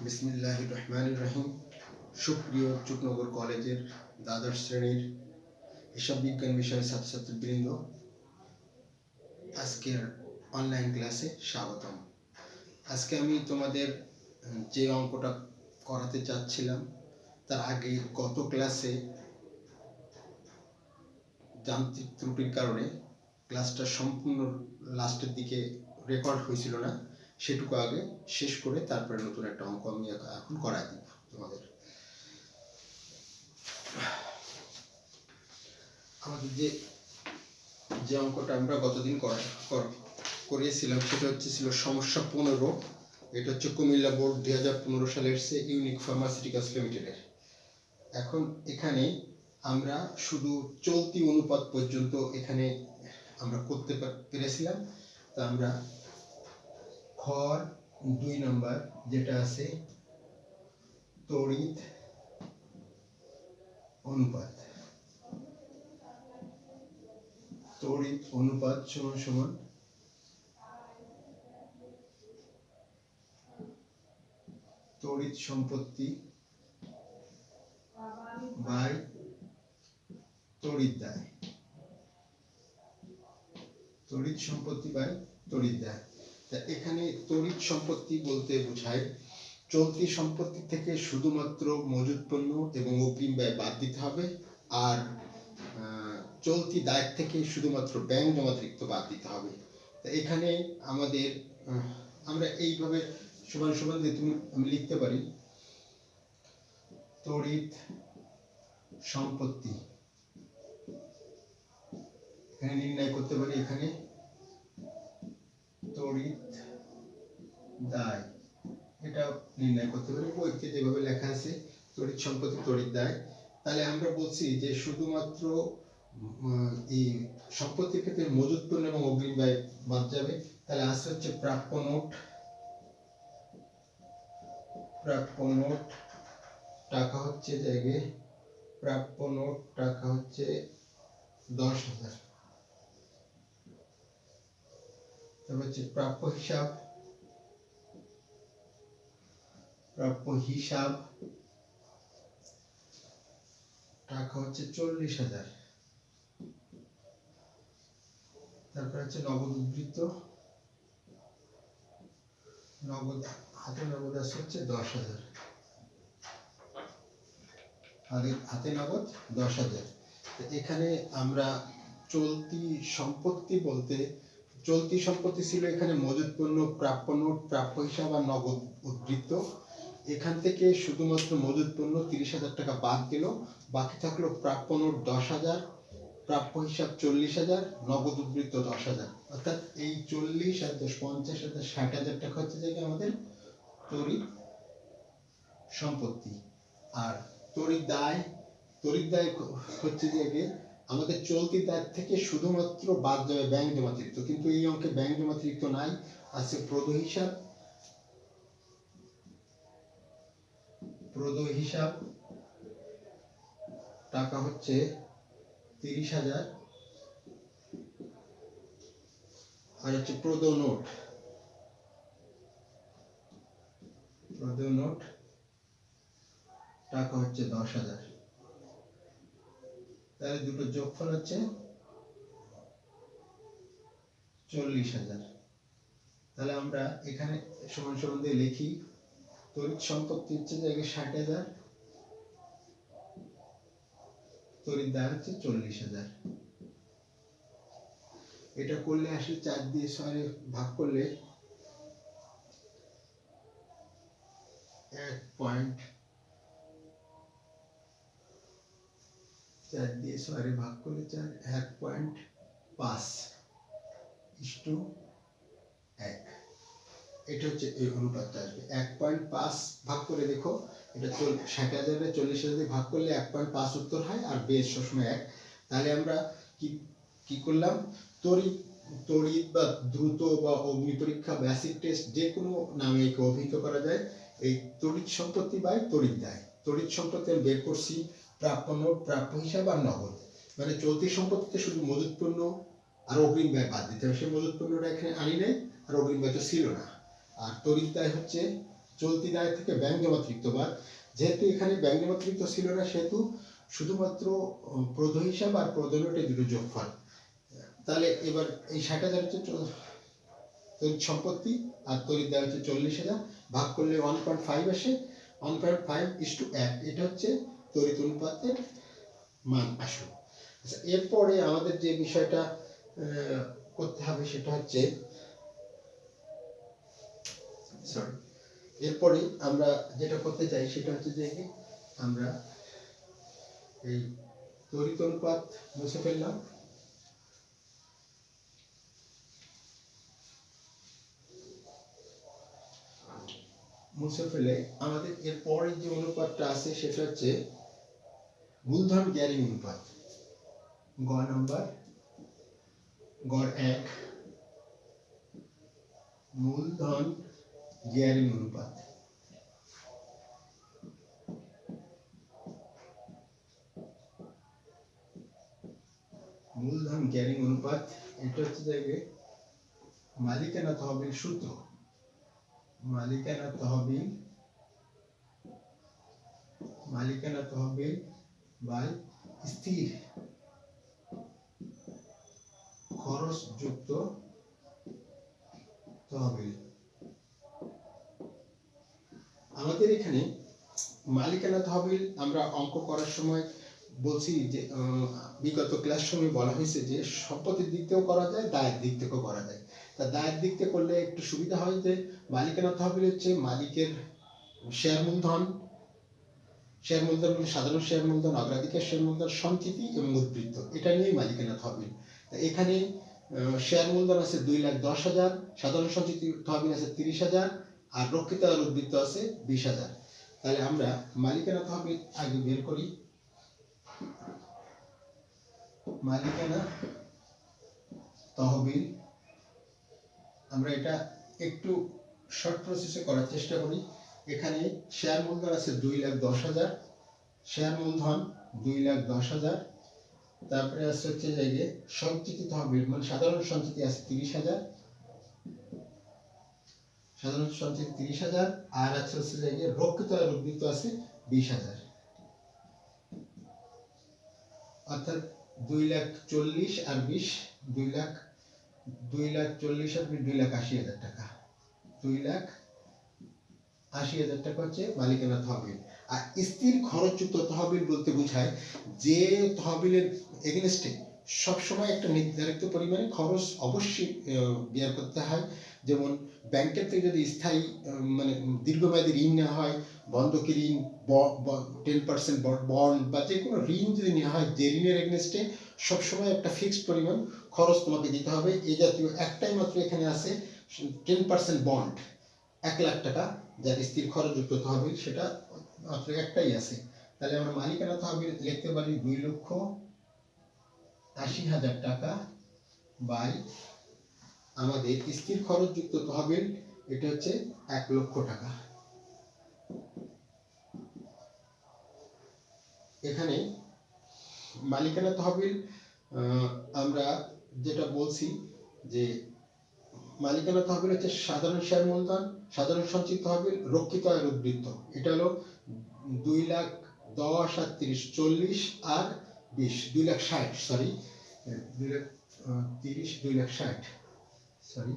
বিসমিল্লাহির রহমানির রহিম। সুপ্রিয় চুকনগর কলেজের দ্বাদশ শ্রেণীর হিসাব বিজ্ঞান বিষয়ের ছাত্রছাত্রীবৃন্দ, আজকের অনলাইন ক্লাসে স্বাগতম। আজকে আমি তোমাদের যে অঙ্কটা করাতে চাচ্ছিলাম তার আগে গত ক্লাসে যান্ত্রিক ত্রুটির কারণে ক্লাসটা সম্পূর্ণ লাস্টের দিকে রেকর্ড হয়েছিল না, সেটুকু আগে শেষ করে তারপরে নতুন একটা অঙ্ক আমি এখন করাই দিব তোমাদের। আমাদের যে অঙ্কটা আমরা গতদিন করিয়েছিলাম সেটা ছিল সমস্যা 15। এটা হচ্ছে কুমিল্লা বোর্ড 2015 সালে এসেছে, ইউনিক ফার্মাসিউটিক্যালস লিমিটেডের। এখন এখানে আমরা শুধু চলতি অনুপাত পর্যন্ত এখানে আমরা করতে পেরেছিলাম। তা আমরা খর 2 নম্বর যেটা আছে তড়িৎ অনুপাত, তড়িৎ অনুপাত সমান সমান তড়িৎ সম্পত্তি বাই তড়িৎ দায়, তড়িৎ সম্পত্তি বাই তড়িৎ দায়। তা এখানে তড়িৎ সম্পত্তি বলতে বোঝায় চলতি সম্পত্তি থেকে শুধুমাত্র মজুত পণ্য এবং অগ্রিম ব্যয় বাদ দিতে হবে, আর চলতি দায় থেকে শুধুমাত্র ব্যাংক জমাতিরিক্ত বাদ দিতে হবে। তা এখানে আমাদের আমরা এইভাবে সমান সমান আমি লিখতে পারি তড়িৎ সম্পত্তি এখানে নির্ণয় করতে পারি, এখানে তড়িৎ দায় এটা নির্ণয় করতে পারি। বইতে যেভাবে লেখা আছে তড়িৎ সম্পত্তি তড়িৎ দায়। তাহলে আমরা বলছি যে শুধুমাত্র এই সম্পত্তির ক্ষেত্রে মজুত পণ্য এবং অগ্রিম ব্যয় বাদ যাবে। তাহলে আসছে হচ্ছে প্রাপ্য নোট, প্রাপ্য নোট টাকা হচ্ছে জায়গায় প্রাপ্য নোট টাকা হচ্ছে 10,000। তারপর হচ্ছে প্রাপ্য হিসাব, প্রাপ্য হিসাব টাকা হচ্ছে 40,000। তারপর হচ্ছে নগদ উদ্ধৃত, নগদ হাতে নগদ আছে হচ্ছে 10,000, হাতে নগদ 10,000। এখানে আমরা চলতি সম্পত্তি বলতে চলতি সম্পত্তি ছিল এখানে মজুত পণ্য, প্রাপ্য নোট, প্রাপ্য হিসাব আর নগদ উদ্ধৃত। এখান থেকে শুধুমাত্র মজুত পণ্য 30,000 টাকা বাদ গেল, বাকি থাকলো প্রাপ্য নোট 10,000, প্রাপ্য হিসাব 40,000, নগদ উদ্ধৃত 10,000। অর্থাৎ এই 40,000, 50,000, 60,000 টাকা হচ্ছে যে আমাদের তড়িৎ সম্পত্তি। আর তড়িৎ দায় হচ্ছে যে আমাদের চলতি দায় থেকে শুধুমাত্র বাদ যাবে ব্যাংক জমাতিরিক্ত, কিন্তু এই অঙ্কে ব্যাংক জমাতিরিক্ত নাই, আছে প্রদ হিসাব। প্রদ হিসাব টাকা হচ্ছে 30,000, আর হচ্ছে প্রদ নোট, প্রদ নোট টাকা হচ্ছে 10,000। তাহলে দুটো যোগফল হচ্ছে 40,000। তাহলে আমরা এখানে সমান সমান দিয়ে লিখি তড়িৎ সম্পত্তি হচ্ছে জায়গায় 60,000, তড়িৎ দায় হচ্ছে 40,000। এটা করলে আসলে 4 দিয়ে 6 ভাগ করলে 4 দিয়ে 6 ভাগ করলে 1.5:1। এটা হচ্ছে এই অনুপাতটা আসবে 1.5 ভাগ করে দেখো, এটা 60,000 এর 40,000 দিয়ে ভাগ করলে 1.5 উত্তর হয়, আর বেস সবসময় 1। তাহলে আমরা কি করলাম, তড়িৎ বা দ্রুত বা অগ্নি পরীক্ষা বা অ্যাসিড টেস্ট যে কোনো নামে একে অভিহিত করা যায়। এই তড়িৎ সম্পত্তি বাই তড়িৎ দায়, তড়িৎ সম্পত্তি আমি বের করছি প্রাপ্য নোট, প্রাপ্য হিসাব আর নগদ। মানে চলতি সম্পত্তিতে শুধু মজুত পণ্য আর অগ্রিম ব্যয় বাদ দিতে হবে, সেই মজুত পণ্যটা এখানে আনি নাই, আর অগ্রিম ব্যয় তো ছিল না। আর তড়িৎ দায় হচ্ছে চলতি দায় থেকে ব্যাংক জমাতিরিক্ত বাদ। যেহেতু এখানে ব্যাংক জমাতিরিক্ত ছিল না সেহেতু শুধুমাত্র প্রদ হিসাব আর প্রদ নোটে দুটো যোগফল। তাহলে এবার এই 60,000 হচ্ছে তড়িৎ সম্পত্তি আর তড়িৎ দায় হচ্ছে 40,000, ভাগ করলে 1.5 আসে। 1.5:1, এটা হচ্ছে তড়িৎ অনুপাতের মান আসলো। আচ্ছা, এরপরে আমাদের যে বিষয়টা করতে হবে সেটা হচ্ছে এরপরে আমরা যেটা করতে চাই সেটা হচ্ছে যে আমরা এই তড়িৎ অনুপাত মুছে ফেললাম। মুছে ফেলে আমাদের এরপরে যে অনুপাতটা আছে সেটা হচ্ছে মূলধন গ্যারিং অনুপাত। গ নাম্বার, গড় 1, মূলধন গ্যারিং অনুপাত। মূলধন গ্যারিং অনুপাত এটা হচ্ছে যে মালিকানা তহবিল সূত্র। মালিকানা তহবিল বাই স্থির খরচ যুক্ত তহবিল। আমাদের এখানে মালিকানা তহবিল আমরা অঙ্ক করার সময় বলছি যে বিগত ক্লাস সময় বলা হয়েছে যে সম্পত্তির দিক থেকেও করা যায়, দায়ের দিক থেকেও করা যায়। তা দায়ের দিক থেকে করলে একটু সুবিধা হয় যে মালিকানা তহবিল হচ্ছে মালিকের শেয়ার মূলধন মানে সাধারণ শেয়ার মূলধন, অগ্রাধিকার শেয়ার মূলধন, সঞ্চিতি এবং উদ্বৃত্ত, এটা নিয়েই মালিকানা তহবিল। এখানে শেয়ার মূলধন আছে 2,10,000, সাধারণ সঞ্চিতি তহবিল আছে 30,000, আর রক্ষিত আর উদ্বৃত্ত আছে 20,000। তাহলে আমরা মালিকানা তহবিল আগে বের করি। মালিকানা তহবিল আমরা এটা একটু শর্ট প্রসেসে করার চেষ্টা করি। এখানে শেয়ার মূলধন আছে 2,10,000, শেয়ার মূলধন 2,10,000, তারপরে আছে হচ্ছে যে সঞ্চিতি তহবিল মানে সাধারণ সঞ্চিতি আছে 30,000, সাধারণ সঞ্চিতি 30,000, আর আছে হচ্ছে যে রক্ষিত আর উদ্বৃত্ত আছে 20,000। অর্থাৎ 2,40,000 আর 20, 2,40,000 আর 2,80,000 টাকা। 2,80,000 টাকা হচ্ছে মালিকানা তহবিল। আর স্থির খরচযুক্ত তহবিল বলতে বোঝায় যে তহবিলের এগেনস্টে সবসময় একটা নির্ধারিত পরিমাণে খরচ অবশ্যই ব্যয় করতে হয়। যেমন ব্যাংকের থেকে যদি স্থায়ী মানে দীর্ঘমেয়াদী ঋণ নেওয়া হয়, বন্ধকি ঋণ, 10% বন্ড বা যে কোনো ঋণ যদি নেওয়া হয়, যে ঋণের এগেনস্টে সবসময় একটা ফিক্সড পরিমাণ খরচ তোমাকে দিতে হবে। এই জাতীয় একটাই মাত্র এখানে আছে 10% বন্ড, 1,00,000 টাকা, যার স্থির খরচযুক্ত তহবিল, সেটা মাত্র একটাই আছে। তাহলে আমরা মালিকানা তহবিল লিখতে পারি 2,80,000 টাকা বাই আমাদের স্থির খরচযুক্ত তহবিল, এটা হচ্ছে 1,00,000 টাকা। এখানে মালিকানা তহবিল আমরা যেটা বলছি যে মালিকানা তহবিল হচ্ছে সাধারণ শেয়ার মূলধন, সাধারণ সঞ্চিত তহবিল, রক্ষিত আয়ের উদ্বৃত্ত। এটা হলো 2,10,000 আর 30, 40 আর 20, 2,60,000, সরি 2,30, 2,60,000, সরি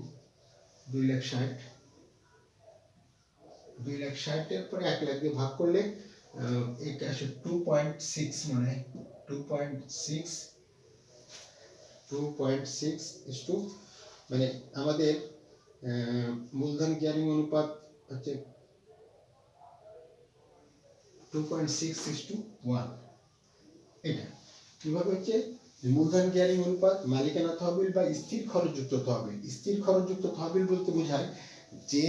2,60,000, 2,60,000 এর পরে 1,00,000 দিয়ে ভাগ করলে এটা আসে 2.6, মানে 2.6 মানে আমাদের মূলধন গ্যারিং অনুপাত হচ্ছে 2.6:1। এটা কিভাবে হচ্ছে মূলধন গ্যারিং অনুপাত মালিকানা তহবিল বা স্থির খরচযুক্ত তহবিল। স্থির খরচযুক্ত তহবিল বলতে বোঝায় যে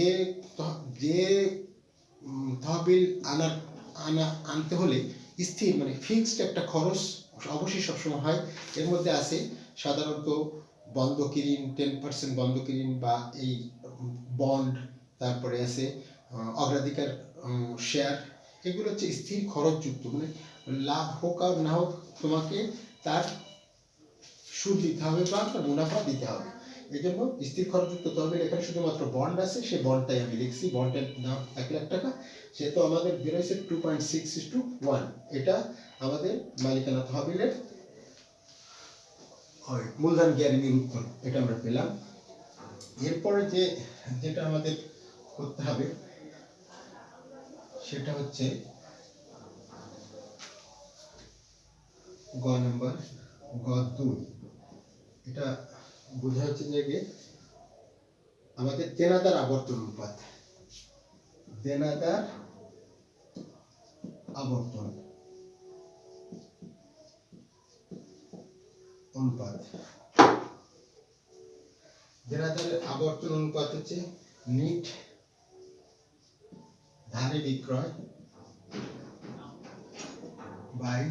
তহবিল আনতে হলে স্থির মানে ফিক্সড একটা খরচ অবশ্যই সবসময় হয়। এর মধ্যে আছে সাধারণত বন্ধকি ঋণ, 10% বন্ধকি ঋণ বা এই বন্ড, তারপরে আছে অগ্রাধিকার শেয়ার। এগুলো হচ্ছে স্থির খরচযুক্ত, মানে লাভ হোক আর না হোক তোমাকে তার সুদ দিতে হবে বা তার মুনাফা দিতে হবে। এই জন্য স্থির খরচযুক্ত তহবিল এখানে শুধুমাত্র বন্ড আছে, সেই বন্ডটাই আমি লিখছি, বন্ডের দাম 1,00,000 টাকা, সেহেতু আমাদের বেরোয়েছে 2.6:1। এটা আমাদের মালিকানা তহবিলের মূলধন গ্যারান্টির উত্তর, এটা আমরা পেলাম। এরপরে যেটা আমাদের করতে হবে সেটা হচ্ছে গ নাম্বার, গ2। এটা বোঝা হচ্ছে যে আমাদের দেনাদার আবর্তন অনুপাত, দেনাদার আবর্তন অনুপাত। দেনাদারের আবর্তন অনুপাত হচ্ছে নিট ধারে বিক্রয় বাই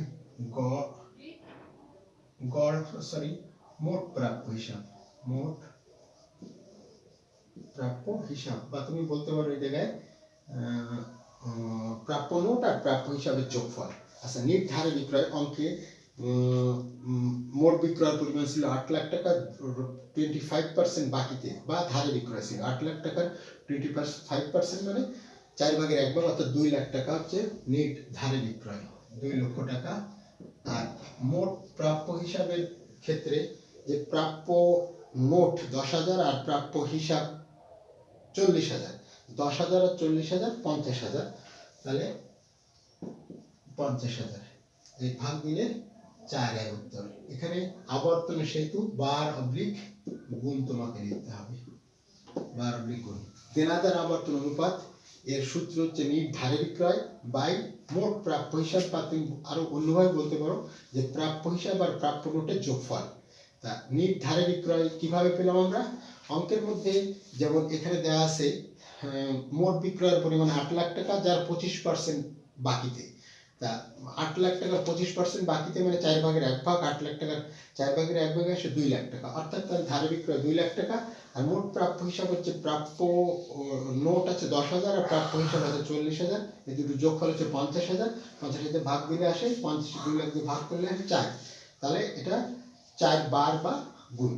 মোট প্রাপ্য হিসাব, মোট প্রাপ্য হিসাব, বা তুমি বলতে পারো এই জায়গায় প্রাপ্য নোট আর প্রাপ্য হিসাবের যোগফল। আচ্ছা, নিট ধারে বিক্রয় অঙ্কে মোট বিক্রয়ের পরিমাণ ছিল 8,00,000 টাকা, 25% বাকিতে বা ধারে বিক্রয় ছিল 8,00,000 টাকার 25% মানে 4/1 অর্থাৎ 2,00,000 টাকা হচ্ছে নিট ধারে বিক্রয়, 2 লক্ষ টাকা। আর মোট প্রাপ্য হিসাবের ক্ষেত্রে যে প্রাপ্য নোট 10,000 আর প্রাপ্য হিসাব 40,000, 10,000 আর 40,000 50,000, তাহলে 50,000 এই ভাগ দিলে 4 উত্তর। এখানে আবর্তনের সেতু বার/গুণ তোমাকে লিখতে হবে, বার/গুণ। দেনাদার আবর্তন অনুপাত এর সূত্র হচ্ছে নিট ধারে বিক্রয় বাই মোট প্রাপ্য হিসাব, বা তুমি আরো অন্যভাবে বলতে পারো যে প্রাপ্য হিসাব আর প্রাপ্য নোটের যোগফল। তা নিট ধারে বিক্রয় কিভাবে পেলাম আমরা? অঙ্কের মধ্যে যেমন এখানে দেওয়া আছে মোট বিক্রয়ের পরিমাণ 8,00,000 টাকা, যার 25% বাকিতে। তা 8,00,000 টাকার 25% বাকিতে মানে 4/1 8,00,000 টাকার 4/1 আসে 2,00,000 টাকা, অর্থাৎ তার ধারে বিক্রয় 2,00,000 টাকা। আর মোট প্রাপ্য হিসাব হচ্ছে প্রাপ্য নোট আছে 10,000 আর প্রাপ্য হিসাব আছে 40,000, এই দুটো যোগফল হচ্ছে 50,000। 50,000 ভাগ দিলে আসে 2,00,000 দিয়ে ভাগ করলে আসে 4, তাহলে এটা 4 বার বা গুণ।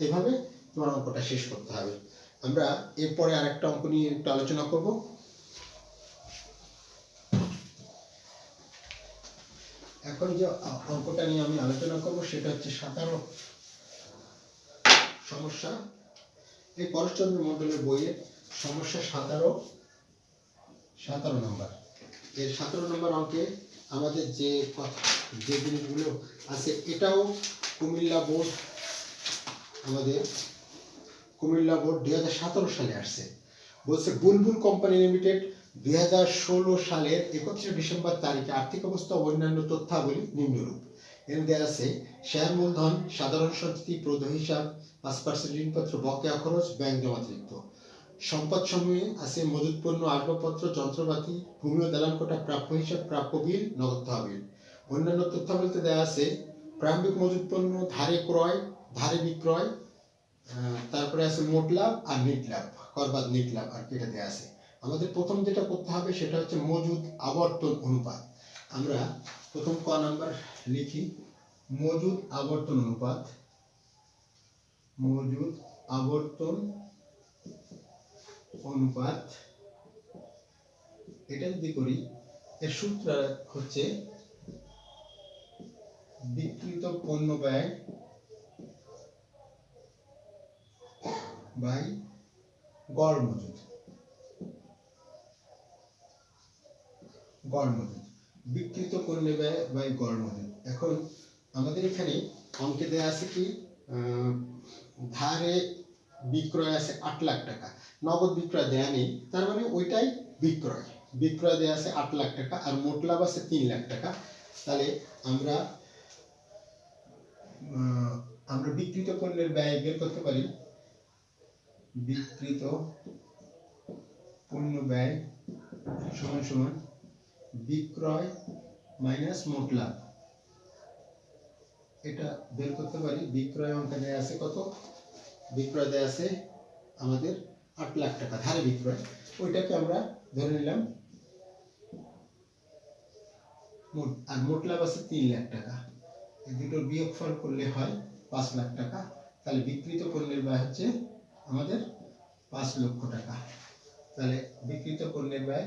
এভাবে তোমার অঙ্কটা শেষ করতে হবে। আমরা এরপরে আরেকটা অঙ্ক নিয়ে একটু আলোচনা করব। এখন যে অঙ্কটা নিয়ে আমি আলোচনা করব সেটা হচ্ছে 17 সমস্যা, এই পরেশচন্দ্র মণ্ডলের বইয়ের সমস্যা 17 নম্বর। এর 17 নম্বর অঙ্কে আমাদের যে জিনিসগুলো আছে, এটাও কুমিল্লা বোর্ড, আমাদের কুমিল্লা বোর্ড 2017 সালে আসছে। বলছে বুলবুল কোম্পানি লিমিটেড 2016 সালের 31 ডিসেম্বর তারিখে আর্থিক অবস্থা ও অন্যান্য তথ্যাবলী নিম্নরূপ। এর দেওয়া আছে শেয়ার মূলধন, সাধারণ সঞ্চিতি, প্রৌঢ় হিসাব, 5% ঋণপত্র, বকেয়া খরচ, ব্যাংক জমাতিরিক্ত। সম্পদ সমূহে আছে মজুত পণ্য, আসবাবপত্র, যন্ত্রপাতি, ভূমি ও দালান কোঠা, প্রাপ্য হিসাব, প্রাপ্য বিল, নগদ তহবিল। অন্যান্য তথ্যাবলীতে দেওয়া আছে প্রারম্ভিক মজুত পণ্য, ধারে ক্রয়, ধারে বিক্রয়, তারপরে আছে মোট লাভ আর নিট লাভ, করবাদ নিট লাভ, আর এটা দেওয়া আছে। আমাদের প্রথম যেটা করতে হবে সেটা হচ্ছে মজুদ আবর্তন অনুপাত। আমরা প্রথম ক নাম্বার লিখি, মজুদ আবর্তন অনুপাত, মজুদ আবর্তন অনুপাত। এটা যদি করি, এর সূত্র হচ্ছে বিক্রিত পণ্য ব্যয় বাই গড় মজুদ, গড় মজুদ, বিক্রিত পণ্য ব্যয় বাই গড় মজুদ। এখন আমাদের এখানে অঙ্কে দেওয়া আছে কি, ধারে বিক্রয় আছে 8,00,000 টাকা, নগদ বিক্রয় দেয়া নেই, তার মানে ওইটাই বিক্রয়, বিক্রয় দেয়া আছে 8,00,000 টাকা, আর মোট লাভ আছে 3,00,000 টাকা। তাহলে আমরা বিক্রিত পণ্যের ব্যয় বের করতে পারি, বিক্রিত পণ্য ব্যয় সমান সমান বিক্রয় মাইনাস মোট লাভ। এটা বের করতে পারি। বিক্রয় অঙ্কে দেয়া আছে কত, বিক্রয় দেয়া আছে আমাদের 8,00,000 টাকা ধারে বিক্রয়, ওইটাকে আমরা ধরে নিলাম মোট, আর মোট লাভ আছে 3,00,000 টাকা। এই দুটোর বিয়োগফল করলে হয় 5,00,000 টাকা। তাহলে বিক্রিত পণ্যের ব্যয় হচ্ছে আমাদের 5 লক্ষ টাকা। তাহলে বিক্রিত পণ্যের ব্যয়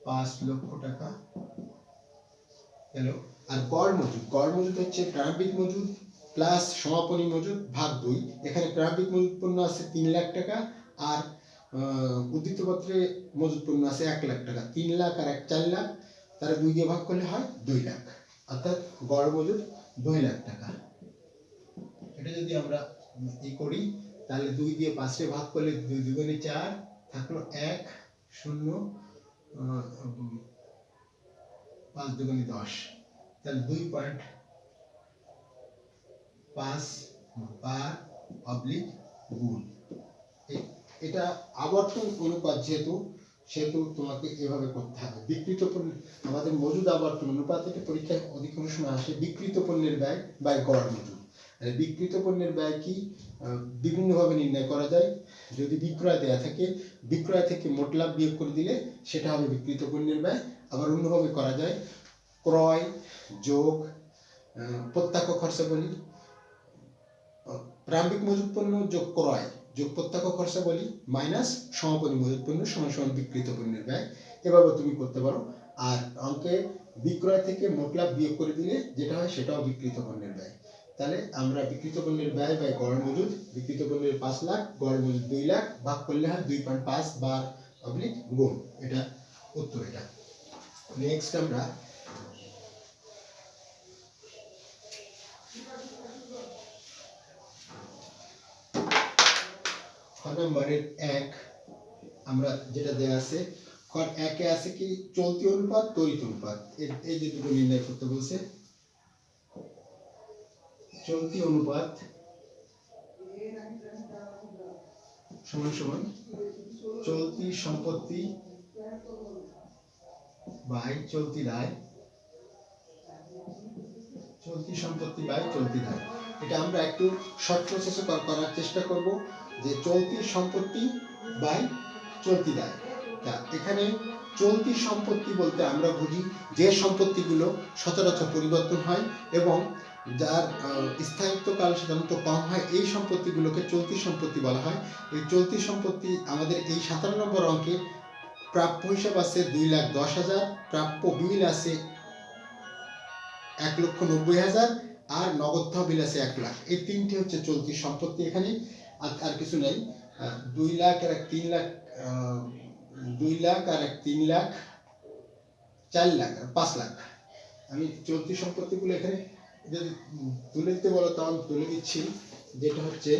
5 লক্ষ টাকা গেল। আর গড় মজুদ হচ্ছে প্রারম্ভিক মজুদ প্লাস সমাপনী মজুদ ভাগ 2। এখানে প্রারম্ভিক মজুদ পণ্য আছে 3 লাখ টাকা, আর উদ্ধৃতপত্রে মজুদ পণ্য আছে 1 লাখ টাকা। 3 লাখ আর 1 4 লাখ, তারা 2 দিয়ে ভাগ করলে হয় 2 লাখ, অর্থাৎ গড় মজুদ 2 লাখ টাকা। এটা যদি আমরা করি তাহলে 2 দিয়ে 5 রে ভাগ করলে 2 দুগুণে 4 থাকলো 1 0 5 দুগুণে 10, তাহলে 2.5 বার অবলিক গুণ। এটা আবর্তন অনুপাত সেহেতু তোমাকে এভাবে করতে হবে। বিক্রিত পণ্য আমাদের মজুদ আবর্তন অনুপাত, এটা পরীক্ষায় অধিকাংশ সময় আসে বিক্রিত পণ্যের ব্যয় বাই গড় মজুদ। বিক্রিত পণ্যের ব্যয় কি বিভিন্নভাবে নির্ণয় করা যায়। যদি বিক্রয় দেয়া থাকে, বিক্রয় থেকে মোট লাভ বিয়োগ করে দিলে সেটা হবে বিক্রিত পণ্যের ব্যয়। আবার অন্যভাবে করা যায়, ক্রয় যোগ প্রত্যক্ষ খরচাবলী, প্রারম্ভিক মজুদ পণ্য যোগ ক্রয় যোগ প্রত্যক্ষ খরচাবলী মাইনাস সমাপনী মজুদ পণ্য সমান সমান বিক্রিত পণ্যের ব্যয়। এভাবে তুমি করতে পারো। আর অঙ্কে বিক্রয় থেকে মোট লাভ বিয়োগ করে দিলে যেটা হয় সেটাও বিক্রিত পণ্যের ব্যয়। তাহলে আমরা বিক্রিত পণ্যের ব্যয় বাই গড় মজুদ, বিক্রিত পণ্যের 5 লাখ, গড় মজুদ 2 লাখ, ভাগ করলে হয় 2.5 বার অবলিক গুণ। এটা উত্তর। এটা নেক্সট আমরা নম্বরের 1 আমরা যেটা দেয়া আছে, খন 1 এ আছে কি চলতি অনুপাত তড়িৎ অনুপাত। এই যে দুটো নির্ণয় করতে বলছে। চলতি অনুপাত সমান সমান চলতি সম্পত্তি বাই চলতি দায়, চলতি সম্পত্তি বাই চলতি দায়। এটা আমরা একটু শর্ট প্রসেসে করার চেষ্টা করব, যে চলতি সম্পত্তি বাই চলতি দায়। তা এখানে চলতি সম্পত্তি বলতে আমরা বুঝি যে সম্পত্তিগুলো সচরাচর পরিবর্তন হয় এবং যার স্থায়িত্বকাল সাধারণত কম হয়, এই সম্পত্তিগুলোকে চলতি সম্পত্তি বলা হয়। এই চলতি সম্পত্তি আমাদের এই 17 নম্বর অঙ্কে প্রাপ্য হিসাব আছে 2,10,000, প্রাপ্য বিল আছে 1,90,000, আর নগদ তহবিল আছে 1 লাখ। এই তিনটি হচ্ছে চলতি সম্পত্তি এখানে, আর কিছু নাই। 2 লাখ আর 3 লাখ, 2 লাখ আর 3 লাখ, 4 লাখ আর 5 লাখ। আমি চলতি সম্পত্তিগুলো এখানে যদি তুলে দিতে বলো তখন তুলে দিচ্ছি। যেটা হচ্ছে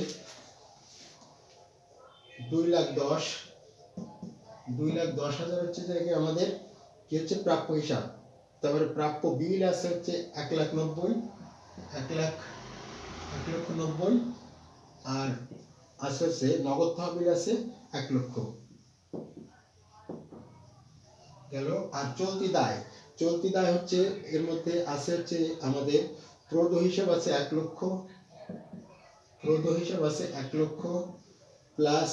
2,10,000 হচ্ছে জায়গায় আমাদের কি হচ্ছে প্রাপ্য হিসাব। তারপরে প্রাপ্য বিল আছে হচ্ছে 1,90,000, আর আছে হচ্ছে নগদ তহবিল আছে 1 লক্ষ গেল। আর চলতি দায় হচ্ছে এর মধ্যে আছে হচ্ছে আমাদের প্রদ হিসাব আছে 1 লক্ষ, প্লাস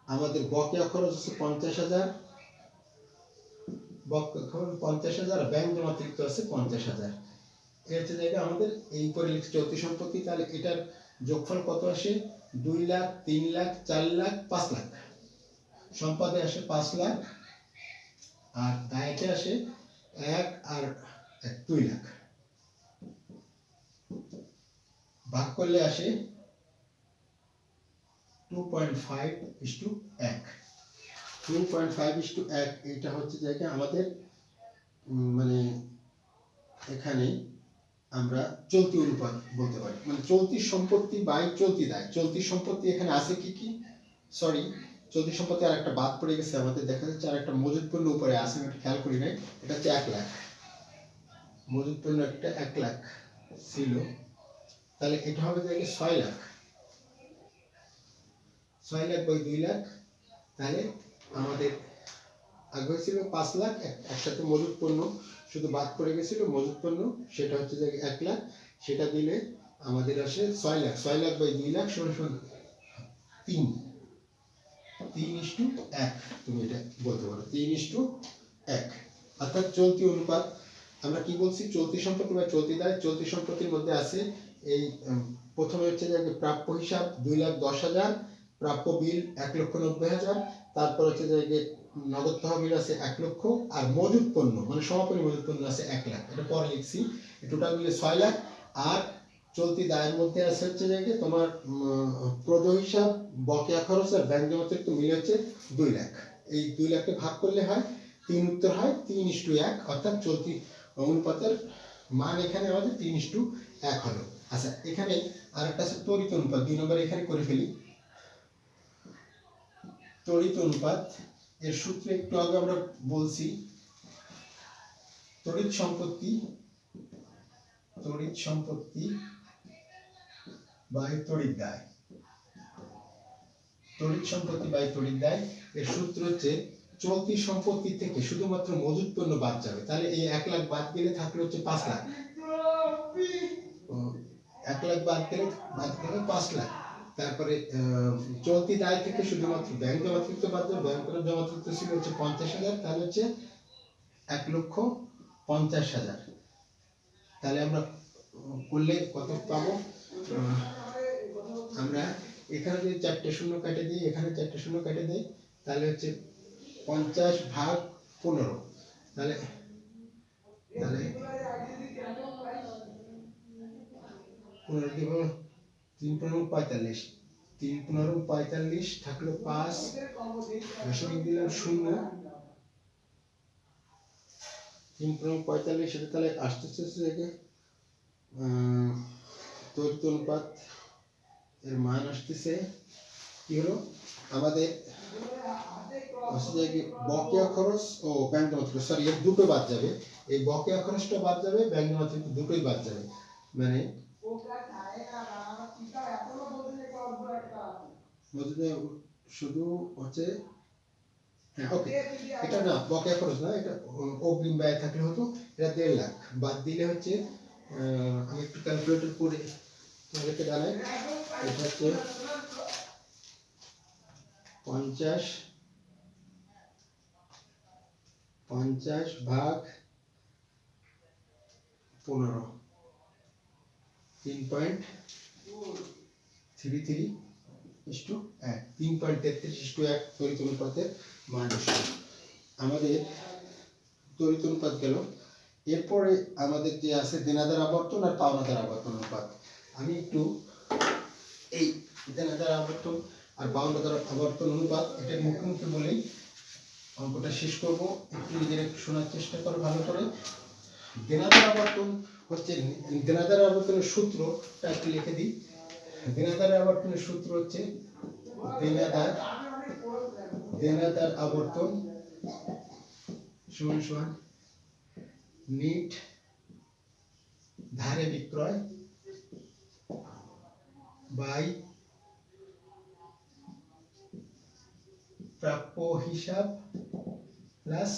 আমাদের বকেয়া খরচ আছে 50,000, ব্যাংক জমাতিরিক্ত আছে 50,000। এই হচ্ছে জায়গা আমাদের এই পরিলিখ চলতি সম্পত্তি। তাহলে এটার যোগফল কত আসে? 2 লাখ, 3 লাখ, 4 লাখ, 5 লাখ। সম্পদে আসে 5 লাখ, আর দায়তে আসে 1 আর 1 2 লাখ। ভাগ করলে আসে 2.5:1। 2.5:1 এটা হচ্ছে জায়গা আমাদের মানে এখানে আমরা চলতি অনুপাত বলতে পারি, মানে চলতি সম্পত্তি বাই চলতি দায়। চলতি সম্পত্তি এখানে আছে কি কি, সরি চলতি সম্পত্তি আর একটা বাদ পড়ে গেছে আমাদের, দেখা যাচ্ছে আর একটা মজুদ পণ্য উপরে আছে, আমি খেয়াল করি নাই। এটা হচ্ছে 1 লাখ, মজুদ পণ্য একটা 1 লাখ ছিল। তাহলে এটা হবে জায়গায় 6 লাখ, 6 লাখ বাই 2 লাখ। তাহলে আমাদের আগে হয়েছিল 5 লাখ, একসাথে মজুদ পণ্য শুধু বাদ পড়ে গেছিল মজুদ পণ্য, সেটা হচ্ছে যে 1 লাখ। সেটা দিলে আমাদের আসে 6 লাখ। 6 লাখ বাই 2 লাখ সমান 3:1। তুমি এটা বলতে পারো 3:1। অর্থাৎ চলতি অনুপাত আমরা কি বলছি, চলতি সম্পত্তি বা চলতি দায়। চলতি সম্পত্তির মধ্যে আছে এই প্রথমে হচ্ছে যে প্রাপ্য হিসাব 2,10,000, প্রাপ্য বিল 1,90,000, তারপর হচ্ছে যে নগদ তহবিল আছে 1 লক্ষ, আর মজুদ পণ্য মানে সমাপনী মজুদ পণ্য আছে 1 লাখ, এটা পরে লিখছি। টোটাল মিলে 6 লাখ। আর চলতি দায়ের মধ্যে আছে হচ্ছে যে তোমার প্রদ হিসাব, বকেয়া খরচ আর ব্যাংক জমা অতিরিক্ত মিলে হচ্ছে 2 লাখ। এই 2 লাখকে ভাগ করলে হয় 3, উত্তর হয় 3:1, অর্থাৎ চলতি অনুপাতের মান এখানে আমাদের 3:1 হলো। আচ্ছা, এখানে আরেকটা আছে তড়িৎ অনুপাত, 2 নম্বরে এখানে করে ফেলি। তড়িৎ অনুপাত এর সূত্র একটু আগে আমরা বলছি, তড়িৎ সম্পত্তি বাই তড়িৎ দায়। তড়িৎ সম্পত্তি বাই তড়িৎ দায় এর সূত্র হচ্ছে চলতি সম্পত্তি থেকে শুধুমাত্র মজুদ পণ্য বাদ যাবে। তাহলে এই 1 লাখ বাদ গেলে থাকলে হচ্ছে 5 লাখ। 1 লাখ বাদ গেলে 5 লাখ। তারপরে চলতি দায় থেকে শুধুমাত্র ব্যাংক জমা অতিরিক্ত বাদ যাবে। ব্যাংক জমা অতিরিক্ত ছিল হচ্ছে 50,000, তাহলে হচ্ছে 1,50,000। তাহলে আমরা করলে কত পাবো? আমরা এখানে যদি 4টে শূন্য কেটে দিই, এখানে 4টে শূন্য কেটে দিই, তাহলে হচ্ছে 50 ভাগ 15। তাহলে 15 দিব 3×15 3×15 থাকলো 5, দশমিক দিলাম 0, 3×45 এটা তাহলে আসতেছে যে তড়িৎ অনুপাত এর মান আসতেছে কি হলো আমাদের বকেয়া খরচ ও ব্যাংক জমা অতিরিক্ত, সরি এর দুটো বাদ যাবে। এই বকেয়া খরচটা বাদ যাবে, ব্যাংক জমা অতিরিক্ত দুটোই বাদ যাবে। মানে শুধু হচ্ছে ওকে, এটা না বকেয়া খরচ না, এটা অগ্রিম ব্যয় থাকলে হতো। এটা 1.5 লাখ বাদ দিলে হচ্ছে আমি একটু ক্যালকুলেটর করে তোমাদেরকে জানাই। এটা হচ্ছে 50 ভাগ 15, 3.33:1, 3.33:1 তড়িৎ অনুপাতের মান আমাদের তড়িৎ অনুপাত গেল। এরপরে আমাদের যে আছে দেনাদার আবর্তন আর পাওনাদার আবর্তন অনুপাত। আমি একটু এই দেনাদার আবর্তন আর পাওনাদার আবর্তন অনুপাত এটার মুখোমুখি বলেই অঙ্কটা শেষ করব। একটু নিজের একটু শোনার চেষ্টা করো ভালো করে। দেনাদার আবর্তন হচ্ছে, দেনাদার আবর্তনের সূত্রটা একটু লিখে দিই। দেনাদার আবর্তনের সূত্র হচ্ছে দেনাদার আবর্তন সমান সমান নিট ধারে বিক্রয় বাই প্রাপ্য হিসাব প্লাস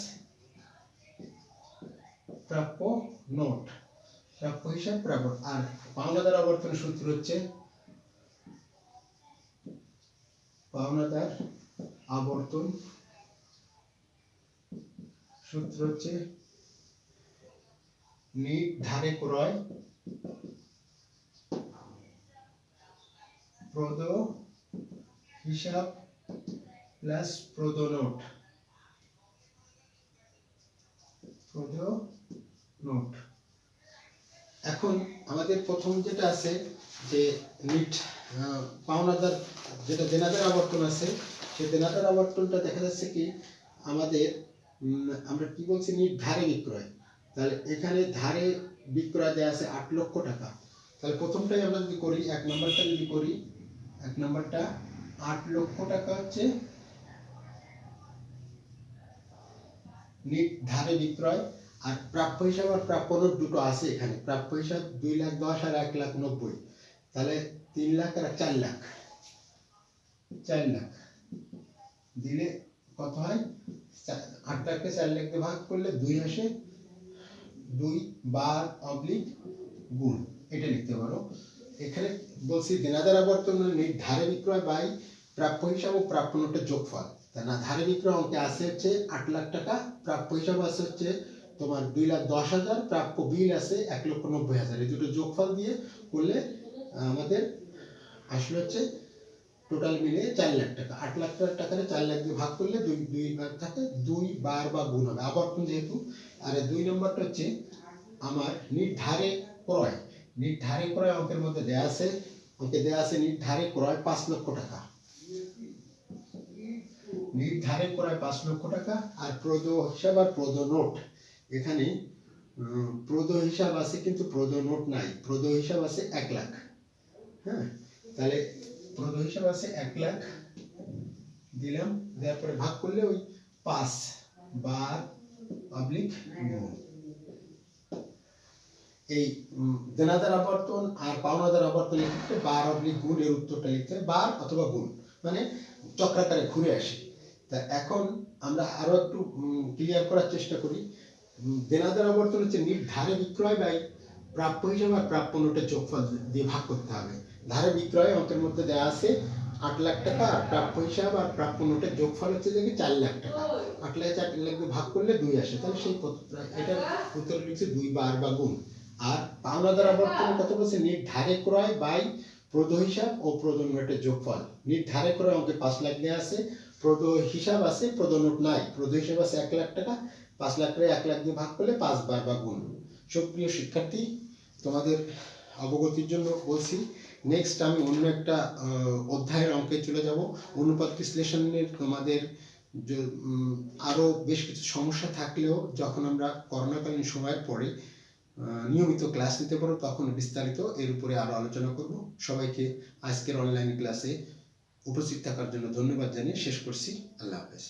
প্রাপ্য নোট। প্রাপ্য হিসাব প্রাপ্য। আর পাওনাদার আবর্তনের সূত্র হচ্ছে পাওনাদার আবর্তন সূত্র হচ্ছে নিট ধারে ক্রয় প্রদ হিসাব প্লাস প্রদ নোট। এখন আমাদের প্রথম যেটা আছে যে নিট পাওনাদার যেটা দেনাদার আবর্তন আছে, সেই দেনাদার আবর্তনটা দেখা যাচ্ছে কি আমাদের আমরা কি বলছি নিট ধারে বিক্রয়। তাহলে এখানে ধারে বিক্রয় দেয়া আছে 8 লক্ষ টাকা। তাহলে প্রথমটাই আমরা যদি করি, 1 নম্বরটা যদি করি, 1 নম্বরটা 8 লক্ষ টাকা হচ্ছে নিট ধারে বিক্রয়। আর প্রাপ্য হিসাব আর প্রাপ্য নোট দুটো আছে এখানে। প্রাপ্য হিসাব 2,10,000 আর 1,90,000, তাহলে 3 লাখ আর 4 লাখ, 4 লাখ দিলে কত হয়? 8 লাখকে 4 লাখ দিয়ে ভাগ করলে 2 আসে, 2 বার অবলিক গুণ, এটা লিখতে পারো। এখানে বলছি দেনাদার আবর্তন নিট ধারে বিক্রয় বাই প্রাপ্য হিসাব ও প্রাপ্য নোটের যোগফল। তা না ধারে বিক্রয় অঙ্কে আছে হচ্ছে 8 লাখ টাকা, প্রাপ্য হিসাব আছে হচ্ছে তোমার 2,10,000, প্রাপ্য বিল আছে 1,90,000। এই দুটো যোগফল দিয়ে করলে আমাদের আসলে হচ্ছে টোটাল মিলে 4 লাখ টাকা। 8 লাখ টাকারে 4 লাখ দিয়ে ভাগ করলে দুই বার থাকে, 2 বার বা গুণ হবে আবর্তন যেহেতু। আর 2 নম্বরটা হচ্ছে আমার নির্ধারে ক্রয়। নির্ধারে ক্রয় অঙ্কের মধ্যে দেয়া আছে, নির্ধারে ক্রয় 5 লক্ষ টাকা। নির্ধারে ক্রয় 5 লক্ষ টাকা। আর প্রদ হিসাব আর প্রদ নোট, এখানে প্রদ হিসাব আছে কিন্তু প্রদ নোট নাই। প্রদ হিসাব আছে 1 লাখ। হ্যাঁ, তাহলে প্রদ হিসাব আছে 1 লাখ দিলাম, দেওয়ার পরে ভাগ করলে ওই 5 বার পাবলিক গুণ। এই দেনাদার আবর্তন আর পাওনাদার আবর্তনের ক্ষেত্রে বার অবলিক গুণ এর উত্তরটা লিখতে হবে, বার অথবা গুণ, মানে চক্রাকারে ঘুরে আসে। তা এখন আমরা আরো একটু ক্লিয়ার করার চেষ্টা করি। দেনাদার আবর্তন হচ্ছে নির্ধারে বিক্রয় বাই প্রাপ্য হিসাব আর প্রাপ্য নোটের যোগফল দিয়ে ভাগ করতে হবে। ধারে বিক্রয় অঙ্কের মধ্যে দেওয়া আছে 8 লাখ টাকা, আর প্রাপ্য হিসাব আর প্রাপ্য নোটের যোগফল হচ্ছে যে 4 লাখ টাকা। 8 লাখ 4 লাখ দিয়ে ভাগ করলে 2 আসে, তাহলে সেই এটার উত্তর লিখছে 2 বার বা গুণ। আর পাওনাদার আবর্তনের কথা বলছে নির্ধারে ক্রয় বাই প্রদ হিসাব ও প্রদ নোটের যোগফল। নির্ধারে ক্রয় অঙ্কে 5 লাখ দেওয়া আছে, প্রদ হিসাব আছে, প্রদ নোট নাই। প্রদ হিসাব আছে 1 লাখ টাকা, 5 লাখ টাকা 1 লাখ দিয়ে ভাগ করলে 5 বার বা গুণ। সুপ্রিয় শিক্ষার্থী, তোমাদের অবগতির জন্য বলছি, নেক্সট আমি অন্য একটা অধ্যায়ের অঙ্কে চলে যাব। অনুপাত বিশ্লেষণের তোমাদের আরো বেশ কিছু সমস্যা থাকলেও যখন আমরা করোনাকালীন সময়ের পরে নিয়মিত ক্লাস নিতে পারো তখন বিস্তারিত এর উপরে আরো আলোচনা করব। সবাইকে আজকের অনলাইন ক্লাসে উপস্থিত থাকার জন্য ধন্যবাদ জানিয়ে শেষ করছি। আল্লাহ হাফেজ।